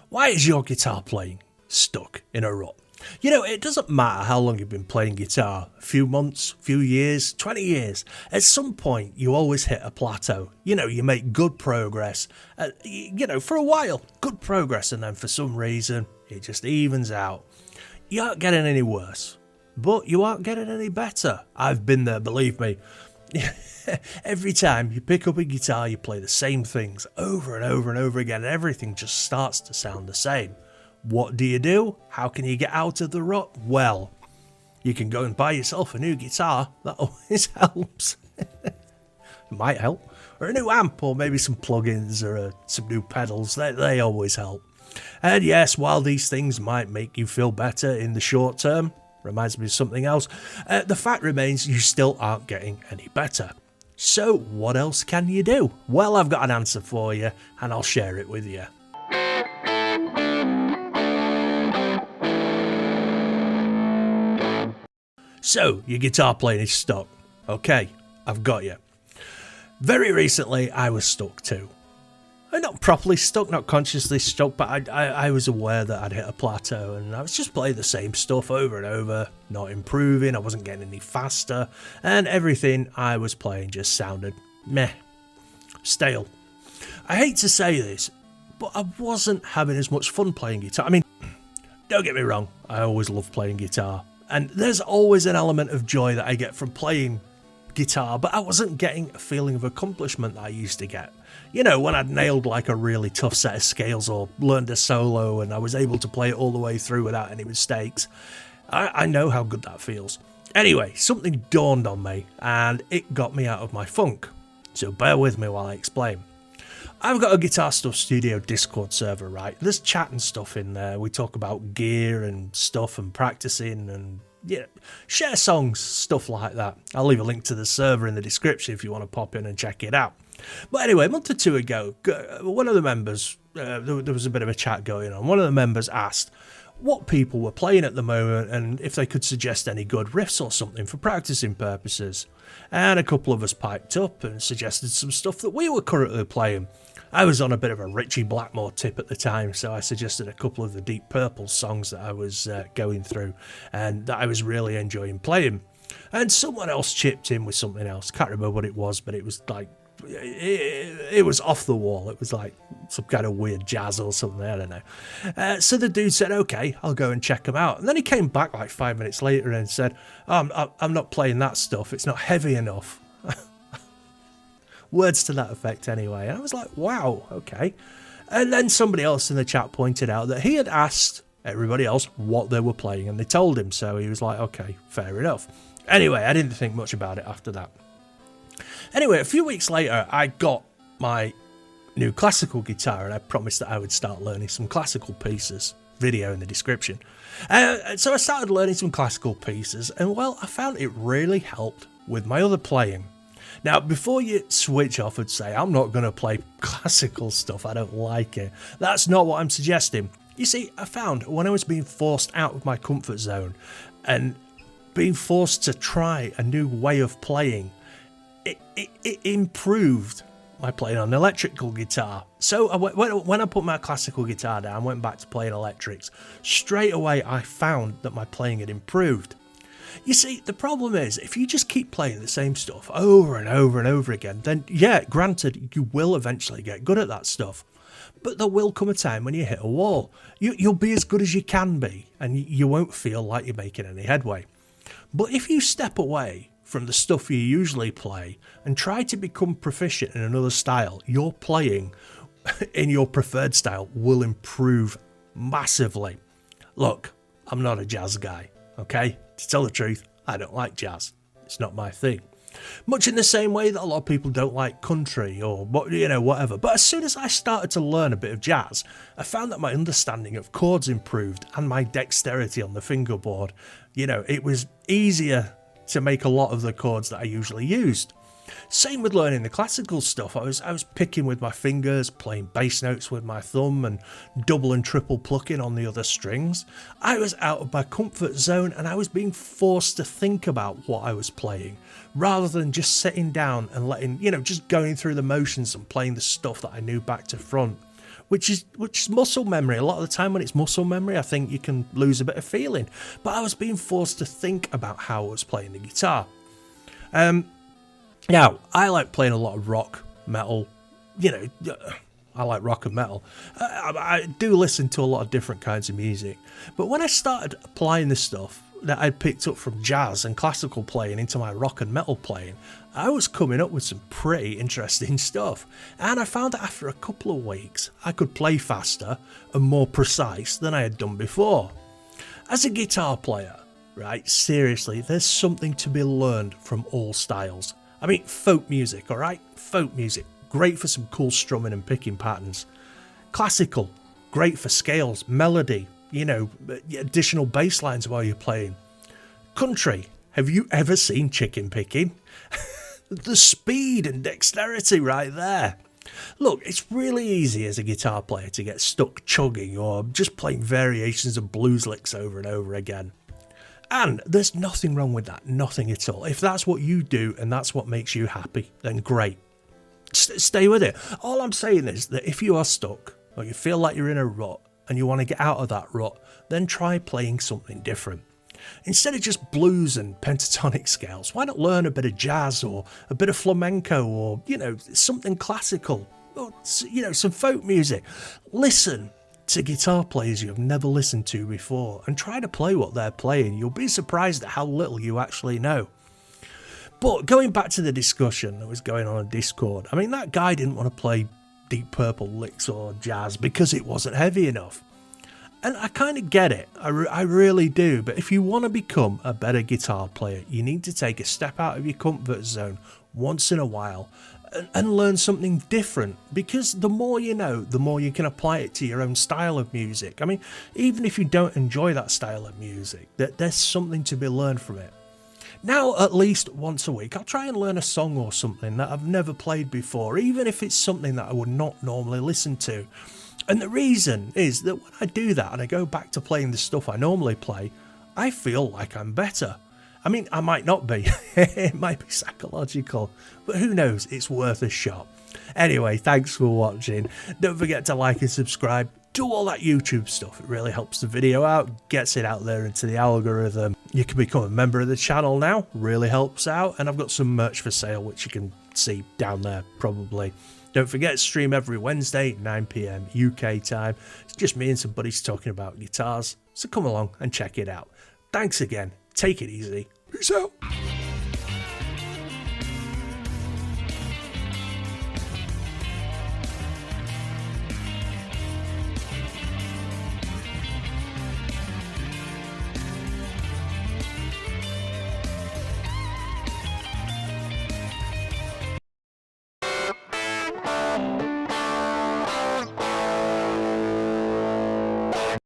Why is your guitar playing stuck in a rut? You know, it doesn't matter how long you've been playing guitar, a few months, few years, 20 years. At some point, you always hit a plateau. You know, you make good progress, for a while, good progress, and then for some reason, it just evens out. You aren't getting any worse, but you aren't getting any better. I've been there, believe me. Every time you pick up a guitar, you play the same things over and over and over again, and everything just starts to sound the same. What do? How can you get out of the rut? Well, you can go and buy yourself a new guitar. That always helps. It might help. Or a new amp, or maybe some plugins, or some new pedals. They always help. And yes, while these things might make you feel better in the short term, reminds me of something else, the fact remains you still aren't getting any better. So what else can you do? Well, I've got an answer for you, and I'll share it with you. So, your guitar playing is stuck. Okay, I've got you. Very recently, I was stuck too. Not properly stuck, not consciously stuck, but I was aware that I'd hit a plateau, and I was just playing the same stuff over and over, not improving, I wasn't getting any faster, and everything I was playing just sounded meh, stale. I hate to say this, but I wasn't having as much fun playing guitar. I mean, don't get me wrong, I always love playing guitar. And there's always an element of joy that I get from playing guitar, but I wasn't getting a feeling of accomplishment that I used to get. You know, when I'd nailed like a really tough set of scales or learned a solo and I was able to play it all the way through without any mistakes. I know how good that feels. Anyway, something dawned on me and it got me out of my funk. So bear with me while I explain. I've got a Guitar Stuff Studio Discord server, right? There's chat and stuff in there. We talk about gear and stuff and practicing and share songs, stuff like that. I'll leave a link to the server in the description if you want to pop in and check it out. But anyway, a month or two ago, one of the members, there was a bit of a chat going on. One of the members asked what people were playing at the moment and if they could suggest any good riffs or something for practicing purposes. And a couple of us piped up and suggested some stuff that we were currently playing. I was on a bit of a Richie Blackmore tip at the time, so I suggested a couple of the Deep Purple songs that I was going through and that I was really enjoying playing. And someone else chipped in with something else. Can't remember what it was, but it was like, it was off the wall. It was like some kind of weird jazz or something, I don't know. So the dude said, okay, I'll go and check them out. And then he came back like 5 minutes later and said, I'm not playing that stuff. It's not heavy enough. Words to that effect anyway. And I was like, wow, okay. And then somebody else in the chat pointed out that he had asked everybody else what they were playing and they told him. So he was like, okay, fair enough. Anyway, I didn't think much about it after that. Anyway, a few weeks later, I got my new classical guitar and I promised that I would start learning some classical pieces. Video in the description. So I started learning some classical pieces and, well, I found it really helped with my other playing. Now, before you switch off and say, I'm not going to play classical stuff, I don't like it, that's not what I'm suggesting. You see, I found when I was being forced out of my comfort zone and being forced to try a new way of playing, it improved my playing on electrical guitar. So when I put my classical guitar down, went back to playing electrics, straight away I found that my playing had improved. You see, the problem is, if you just keep playing the same stuff over and over and over again, then yeah, granted, you will eventually get good at that stuff. But there will come a time when you hit a wall. You'll be as good as you can be, and you won't feel like you're making any headway. But if you step away from the stuff you usually play and try to become proficient in another style, your playing in your preferred style will improve massively. Look, I'm not a jazz guy, okay? To tell the truth, I don't like jazz. It's not my thing. Much in the same way that a lot of people don't like country or whatever. But as soon as I started to learn a bit of jazz, I found that my understanding of chords improved and my dexterity on the fingerboard. It was easier to make a lot of the chords that I usually used. Same with learning the classical stuff. I was picking with my fingers, playing bass notes with my thumb and double and triple plucking on the other strings. I was out of my comfort zone and I was being forced to think about what I was playing rather than just sitting down and just going through the motions and playing the stuff that I knew back to front. which is muscle memory. A lot of the time when it's muscle memory, I think you can lose a bit of feeling. But I was being forced to think about how I was playing the guitar. Now, I like playing a lot of rock, metal, I like rock and metal. I do listen to a lot of different kinds of music. But when I started applying the stuff that I'd picked up from jazz and classical playing into my rock and metal playing, I was coming up with some pretty interesting stuff. And I found that after a couple of weeks, I could play faster and more precise than I had done before. As a guitar player, right, seriously, there's something to be learned from all styles. I mean, folk music, alright? Folk music. Great for some cool strumming and picking patterns. Classical, great for scales, melody, additional bass lines while you're playing. Country, have you ever seen chicken picking? The speed and dexterity right there. Look, it's really easy as a guitar player to get stuck chugging or just playing variations of blues licks over and over again. And there's nothing wrong with that, nothing at all. If that's what you do and that's what makes you happy, then great. Stay with it. All I'm saying is that if you are stuck or you feel like you're in a rut and you want to get out of that rut, then try playing something different. Instead of just blues and pentatonic scales, why not learn a bit of jazz or a bit of flamenco or, something classical or, some folk music. Listen to guitar players you have never listened to before and try to play what they're playing. You'll be surprised at how little you actually know. But going back to the discussion that was going on in Discord, I mean, that guy didn't want to play Deep Purple licks or jazz because it wasn't heavy enough. And I kind of get it, I really do, but if you want to become a better guitar player, you need to take a step out of your comfort zone once in a while and learn something different, because the more you know, the more you can apply it to your own style of music. I mean, even if you don't enjoy that style of music, there's something to be learned from it. Now, at least once a week, I'll try and learn a song or something that I've never played before, even if it's something that I would not normally listen to. And the reason is that when I do that and I go back to playing the stuff I normally play, I feel like I'm better. I mean, I might not be. It might be psychological, but who knows? It's worth a shot. Anyway, thanks for watching. Don't forget to like and subscribe. Do all that YouTube stuff. It really helps the video out, gets it out there into the algorithm. You can become a member of the channel now, really helps out. And I've got some merch for sale, which you can see down there probably. Don't forget, stream every Wednesday, 9 PM UK time. It's just me and some buddies talking about guitars, so come along and check it out. Thanks again, take it easy, peace out.